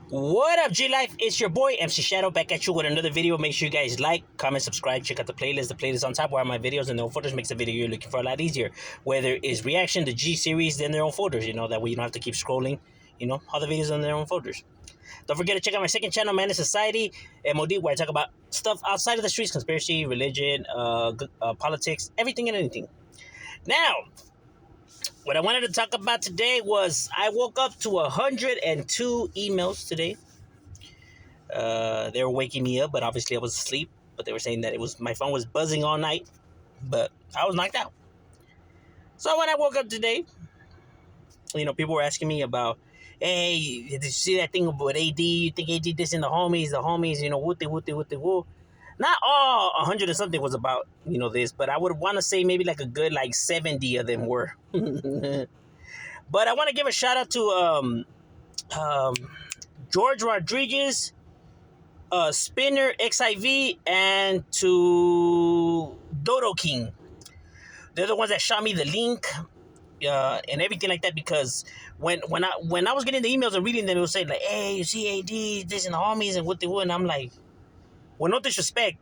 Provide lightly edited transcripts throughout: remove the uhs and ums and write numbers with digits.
What up, G Life? It's your boy MC Shadow back at you with another video. Make sure you guys like, comment, subscribe, check out the playlist. The playlist on top where my videos and their own folders makes the video you're looking for a lot easier. Whether it's reaction, the G series, then their own folders. That way you don't have to keep scrolling. All the videos on their own folders. Don't forget to check out my second channel, Man in Society, M.O.D, where I talk about stuff outside of the streets, conspiracy, religion, politics, everything and anything. Now, what I wanted to talk about today was I woke up to 102 emails today. They were waking me up, but obviously I was asleep. But they were saying that my phone was buzzing all night, but I was knocked out. So when I woke up today, people were asking me about, hey, did you see that thing about AD? You think AD this in the homies, woo. Not all 100 or something was about, this, but I would want to say maybe like a good 70 of them were. But I want to give a shout out to George Rodriguez, Spinner XIV, and to Dodo King. They're the ones that shot me the link and everything like that, because when I was getting the emails and reading them, it was saying like, hey, you see AD, this and the homies and what they would, and I'm like, well, no disrespect,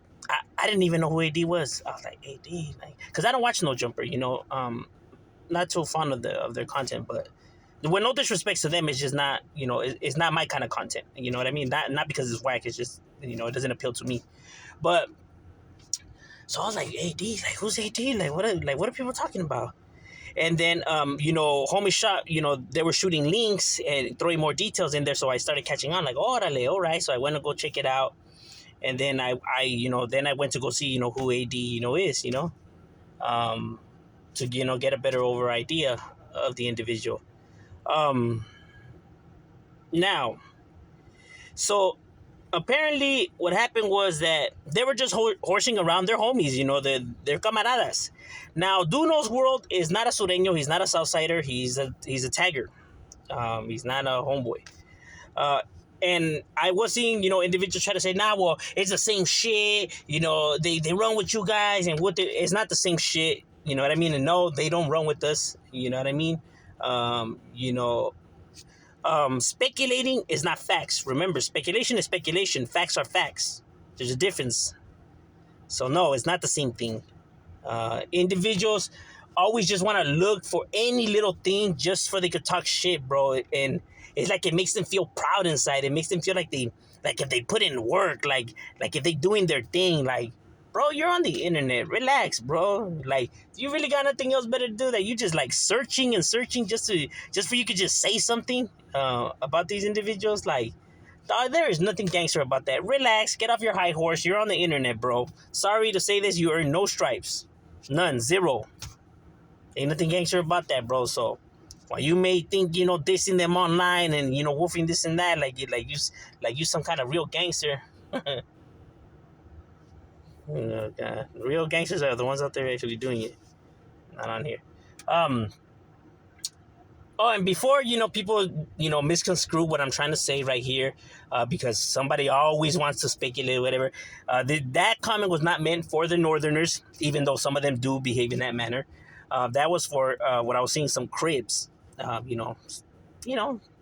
I didn't even know who AD was. I was like, AD, because I don't watch No Jumper, not too fond of their content, but with no disrespect to them, it's just not, it's not my kind of content. You know what I mean? Not because it's whack. It's just, it doesn't appeal to me. But so I was like, AD, who's AD? What are people talking about? And then, homie shot, they were shooting links and throwing more details in there. So I started catching on, like, orale, all right. So I went to go check it out. And then I went to go see, who AD, is, to, get a better over idea of the individual. Now, so apparently what happened was that they were just horsing around their homies, their camaradas. Now, Duno's world is not a Sureño, he's not a Southsider, he's a tagger. He's not a homeboy. And I was seeing, individuals try to say, nah, well, it's the same shit, they run with you guys, and it's not the same shit, you know what I mean? And no, they don't run with us, you know what I mean? Speculating is not facts. Remember, speculation is speculation. Facts are facts. There's a difference. So no, it's not the same thing. Individuals always just want to look for any little thing just for they could talk shit, bro. And it's like it makes them feel proud inside. It makes them feel like if they put in work, like if they doing their thing, bro, you're on the internet. Relax, bro. You really got nothing else better to do that you just searching and searching just for you could just say something about these individuals. Dog, there is nothing gangster about that. Relax, get off your high horse. You're on the internet, bro. Sorry to say this, you earn no stripes. None, zero. Ain't nothing gangster about that, bro. So while you may think, dissing them online and, woofing this and that, like you some kind of real gangster. God. Real gangsters are the ones out there actually doing it. Not on here. And before, people, misconstrue what I'm trying to say right here, because somebody always wants to speculate, whatever. That comment was not meant for the Northerners, even though some of them do behave in that manner. That was for what I was seeing some cribs,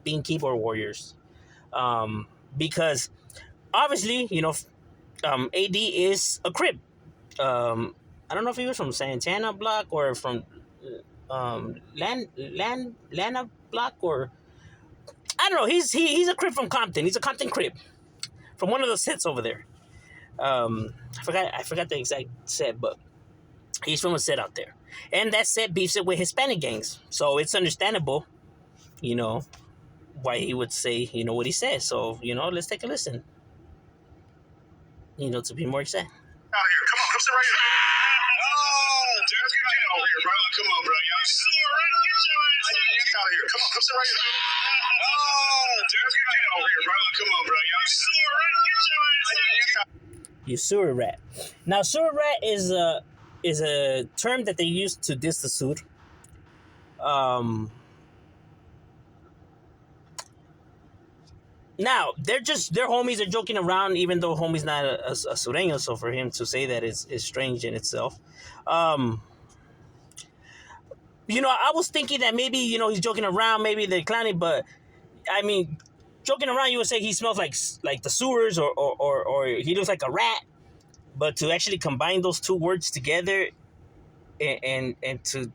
being keyboard warriors. Because obviously, AD is a crib. I don't know if he was from Santana Block or from Lana Block, or I don't know. He's a crib from Compton. He's a Compton crib from one of those sets over there. I forgot the exact set, but he's from a set out there, and that set beefs it with Hispanic gangs. So it's understandable, why he would say what he says. So let's take a listen. To be more exact. Out here, come on, come sit right here. Oh, Derek, get over here, bro. Come on, bro. Y'all sewer rat, get your ass out of here. Come on, come sit right here. Oh, Derek, get over here, bro. Come on, bro. Y'all sewer rat, get your ass out. You sewer rat. Now, sewer rat is a term that they use to diss the suit. Now, their homies are joking around, even though homie's not a Sureño, so for him to say that is strange in itself. I was thinking that maybe, he's joking around, maybe they're clowning, but, I mean, joking around, you would say he smells like the sewers, or he looks like a rat. But to actually combine those two words together, and to,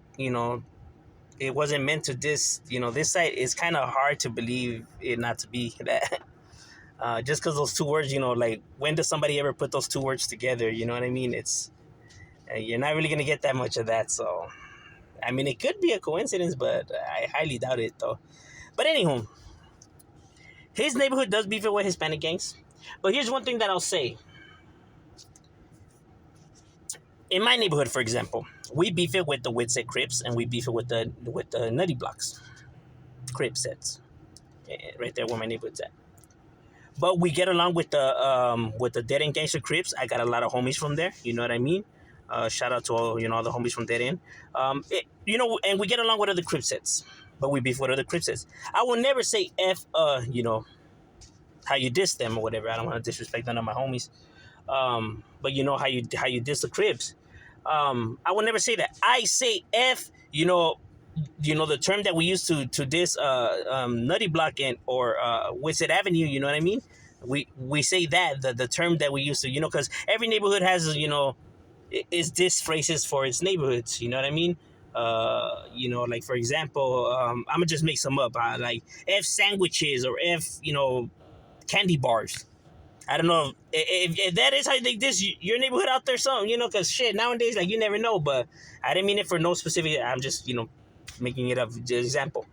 it wasn't meant to this, this site, is kind of hard to believe it not to be that. Just because those two words, like, when does somebody ever put those two words together? You know what I mean? It's You're not really gonna get that much of that. So, I mean, it could be a coincidence, but I highly doubt it, though. But anywho, his neighborhood does beef it with Hispanic gangs. But here's one thing that I'll say. In my neighborhood, for example, we beef it with the Witset Crips, and we beef it with the Nutty Blocks Crip sets, right there where my neighborhood's at. But we get along with the Dead End Gangster Crips. I got a lot of homies from there. You know what I mean? Shout out to all the homies from Dead End. And we get along with other Crip sets, but we beef with other Crip sets. I will never say how you diss them or whatever. I don't want to disrespect none of my homies. But how you diss the Crips. I will never say that. I say F. The term that we use to diss Nutty Block or Witset Avenue. You know what I mean? We say that the term that we use to, because every neighborhood has is diss phrases for its neighborhoods. You know what I mean? Like, for example, I'm gonna just make some up. Like F sandwiches, or F candy bars. I don't know if that is how they diss your neighborhood out there. Something, because shit nowadays, like, you never know. But I didn't mean it for no specific. I'm just making it up. Just example.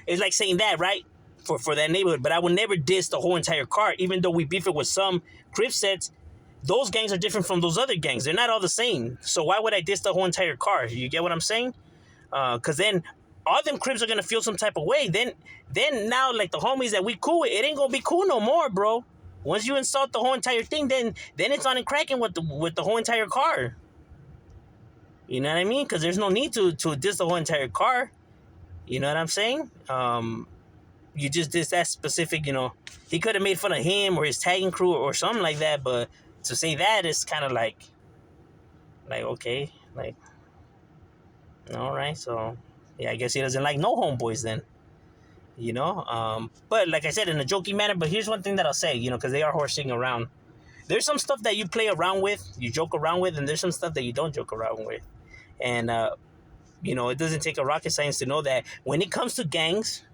It's like saying that, right? For that neighborhood. But I would never diss the whole entire car, even though we beef it with some Crip sets. Those gangs are different from those other gangs. They're not all the same. So why would I diss the whole entire car? You get what I'm saying? Because then all them Crips are gonna feel some type of way. Then now, like, the homies that we cool with, it ain't gonna be cool no more, bro. Once you insult the whole entire thing, then it's on and cracking with the whole entire car. You know what I mean? Because there's no need to diss the whole entire car. You know what I'm saying? You just diss that specific. He could have made fun of him or his tagging crew or something like that. But to say that is kind of like okay, like, all right. So yeah, I guess he doesn't like no homeboys then. But like I said, in a jokey manner. But here's one thing that I'll say, because they are horsing around. There's some stuff that you play around with, you joke around with, and there's some stuff that you don't joke around with. And it doesn't take a rocket science to know that when it comes to gangs,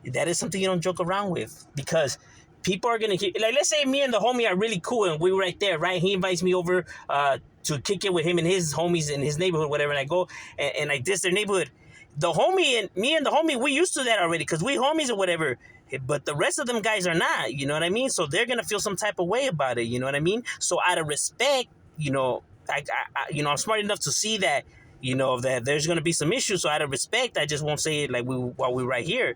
that is something you don't joke around with, because people are gonna like, let's say me and the homie are really cool and we were right there, right? He invites me over to kick it with him and his homies in his neighborhood, whatever, and I go and I diss their neighborhood. The homie and me and the homie, we used to that already because we homies or whatever. But the rest of them guys are not, you know what I mean? So they're gonna feel some type of way about it, you know what I mean? So out of respect, I'm smart enough to see that, that there's gonna be some issues. So out of respect, I just won't say it like while we're right here.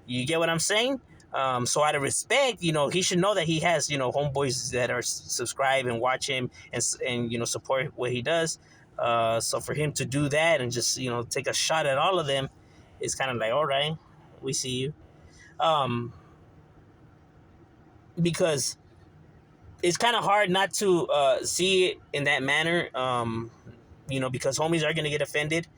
You get what I'm saying? So out of respect, he should know that he has, homeboys that are subscribe and watch him and support what he does. So for him to do that and just, take a shot at all of them, it's kind of like, all right, we see you. Because it's kind of hard not to see it in that manner, because homies are going to get offended.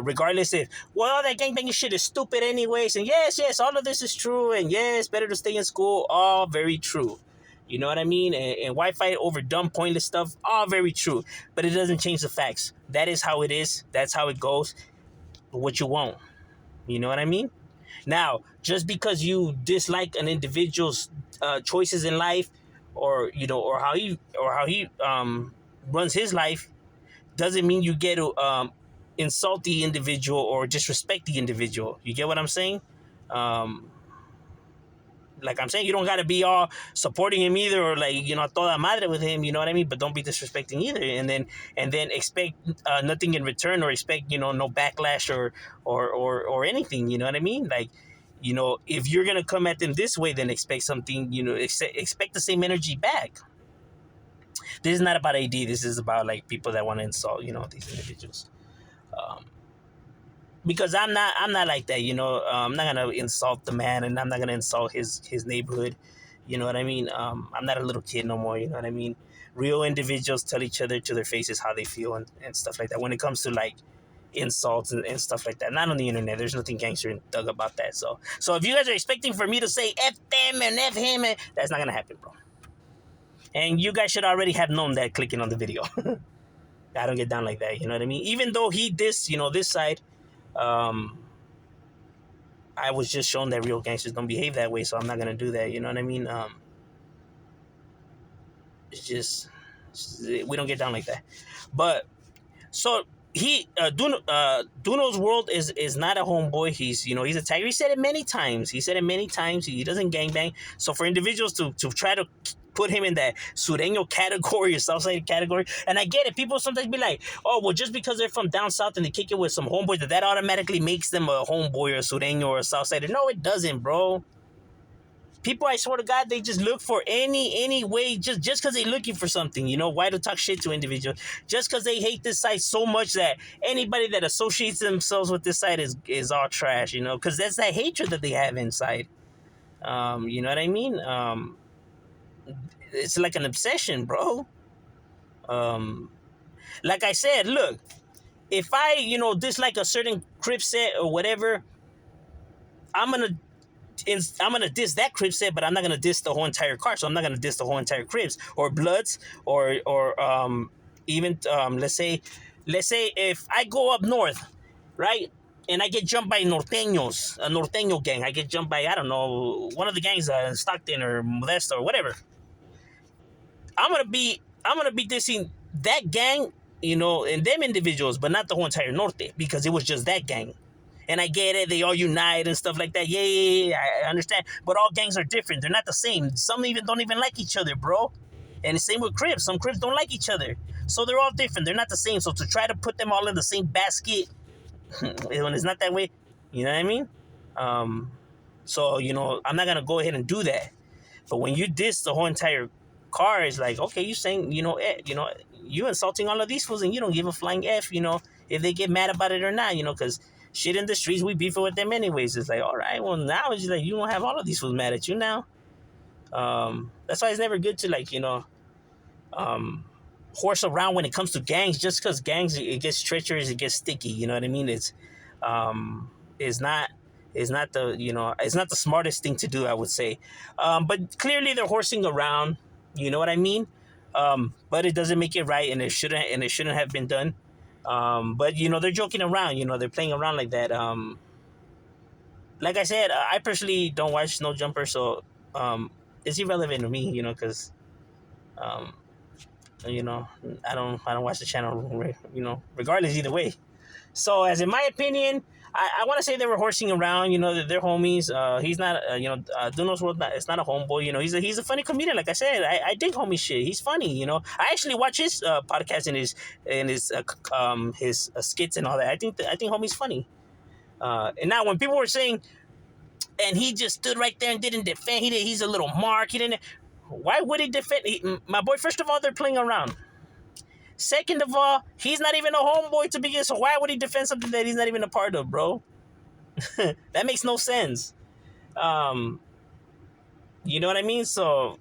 Regardless if, well, that gangbanging shit is stupid anyways, and yes, all of this is true, and yes, better to stay in school, all very true. You know what I mean? And why fight over dumb, pointless stuff? All very true. But it doesn't change the facts. That is how it is. That's how it goes. But what you want. You know what I mean? Now, just because you dislike an individual's choices in life, or how he runs his life, doesn't mean you get to insult the individual or disrespect the individual. You get what I'm saying? Like I'm saying, you don't got to be all supporting him either, or like, toda madre with him, you know what I mean? But don't be disrespecting either. And then expect nothing in return, or expect, no backlash or anything, you know what I mean? Like, if you're going to come at them this way, then expect something, expect the same energy back. This is not about AD. This is about, like, people that want to insult, these individuals. Because I'm not like that, I'm not gonna insult the man, and I'm not gonna insult his neighborhood. You know what I mean? I'm not a little kid no more. You know what I mean? Real individuals tell each other to their faces how they feel and stuff like that. When it comes to, like, insults and stuff like that. Not on the internet. There's nothing gangster and thug about that. So if you guys are expecting for me to say F them and F him, that's not gonna happen, bro. And you guys should already have known that clicking on the video. I don't get down like that. You know what I mean? Even though he this, this side, um, I was just shown that real gangsters don't behave that way, so I'm not gonna do that. You know what I mean? It's just we don't get down like that. But so Duno's world is not a homeboy. He's a tiger. He said it many times. He doesn't gangbang. So for individuals to try to put him in that Sureño category or Southside category, and I get it. People sometimes be like, oh, well, just because they're from down south and they kick it with some homeboys, that automatically makes them a homeboy or a Sureño or a Southsider. No, it doesn't, bro. People, I swear to God, they just look for any way, just because they're looking for something, why to talk shit to individuals, just because they hate this side so much that anybody that associates themselves with this side is all trash, because that's that hatred that they have inside. You know what I mean? It's like an obsession, bro. Like I said, look, if I, dislike a certain crib set or whatever, I'm gonna diss that crib set, but I'm not gonna diss the whole entire car. So I'm not gonna diss the whole entire cribs or bloods or even let's say if I go up north, right, and I get jumped by norteños, a norteño gang. I get jumped by, I don't know, one of the gangs, Stockton or Modesto or whatever. I'm gonna be dissing that gang, and them individuals, but not the whole entire norte, because it was just that gang. And I get it, they all unite and stuff like that. Yeah, I understand. But all gangs are different. They're not the same. Some even don't even like each other, bro. And the same with Crips. Some Crips don't like each other. So they're all different. They're not the same. So to try to put them all in the same basket, when it's not that way, you know what I mean? So, I'm not going to go ahead and do that. But when you diss the whole entire car, it's like, okay, you saying, you insulting all of these fools and you don't give a flying F, if they get mad about it or not, because shit in the streets, we beefing with them anyways. It's like, all right, well, now it's like you don't have all of these fools mad at you now. That's why it's never good to, like, horse around when it comes to gangs, just because gangs, it gets treacherous, it gets sticky, you know what I mean? It's not it's not the smartest thing to do, I would say. But clearly they're horsing around, you know what I mean? But it doesn't make it right, and it shouldn't have been done. But they're joking around, they're playing around like that. Like I said, I personally don't watch Snow Jumper, so it's irrelevant to me, because I don't watch the channel, regardless either way. So, as in my opinion, I want to say they were horsing around. They're homies. He's not. Duno's world. It's not a homeboy. He's a funny comedian. Like I said, I dig homie shit. He's funny. I actually watch his podcast and his skits and all that. I think homie's funny. And now when people were saying, and he just stood right there and didn't defend. He's a little mark. He didn't. Why would he defend? My boy. First of all, they're playing around. Second of all, he's not even a homeboy to begin, so why would he defend something that he's not even a part of, bro? That makes no sense. You know what I mean? So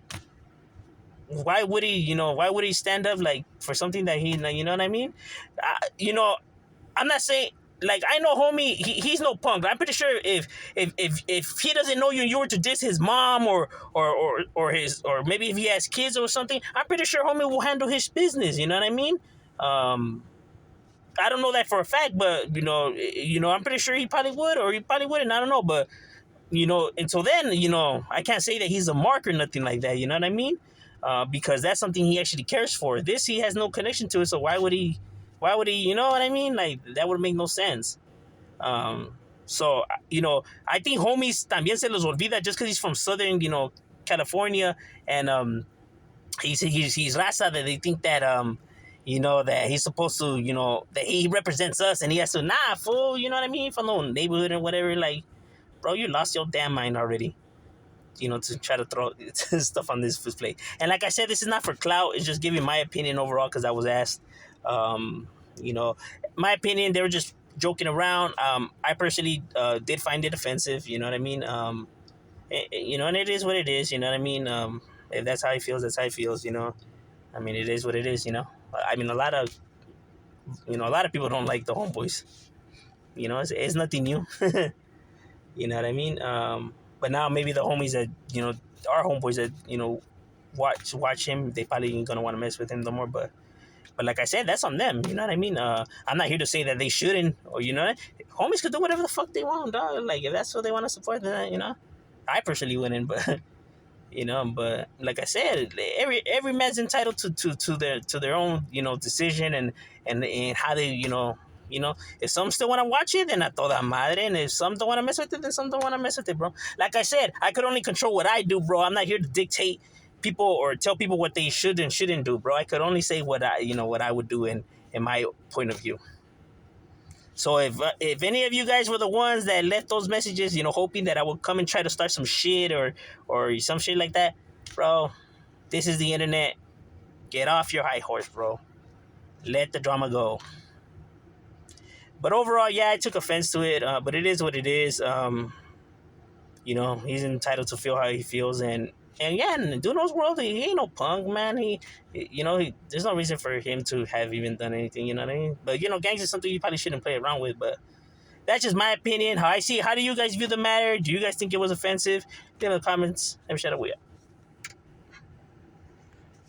why would he stand up like for something that you know what I mean? I'm not saying, like, I know homie, he's no punk. I'm pretty sure if he doesn't know you and you were to diss his mom or maybe if he has kids or something, I'm pretty sure homie will handle his business. You know what I mean? I don't know that for a fact, but I'm pretty sure he probably would, or he probably wouldn't. I don't know, but until then, I can't say that he's a mark or nothing like that. You know what I mean? Because that's something he actually cares for. This, he has no connection to it, so why would he? You know what I mean? Like, that would make no sense. So, I think homies también se los olvida just because he's from Southern, California, and he's raza, that they think that that he's supposed to, that he represents us and he has to, nah, fool, you know what I mean? From the neighborhood and whatever, like, bro, you lost your damn mind already. To try to throw stuff on this plate. And like I said, this is not for clout. It's just giving my opinion overall because I was asked. My opinion, they were just joking around. I personally did find it offensive. You know what I mean? And it is what it is. You know what I mean? If that's how he feels, that's how he feels. I mean, it is what it is. I mean, a lot of You know, a lot of people don't like the homeboys. You know, it's nothing new. You know what I mean? But now maybe the homies that our homeboys that watch him, they probably ain't gonna want to mess with him no more. But like I said, that's on them. You know what I mean? I'm not here to say that they shouldn't, or homies could do whatever the fuck they want, dog. Like if that's what they want to support, then I personally wouldn't, but but like I said, every man's entitled to their own decision and how they if some still want to watch it, then a toda madre, and if some don't want to mess with it, then some don't want to mess with it, bro. Like I said, I could only control what I do, bro. I'm not here to dictate people or tell people what they should and shouldn't do, bro. I could only say what I would do in my point of view. So if any of you guys were the ones that left those messages, hoping that I would come and try to start some shit or some shit like that, bro, this is the internet. Get off your high horse, bro. Let the drama go. But overall, yeah, I took offense to it. But it is what it is. He's entitled to feel how he feels, and yeah, in Duno's world, he ain't no punk, man. There's no reason for him to have even done anything. You know what I mean? But gangs is something you probably shouldn't play around with. But that's just my opinion. How I see it. How do you guys view the matter? Do you guys think it was offensive? Leave in the comments. Let me shut up.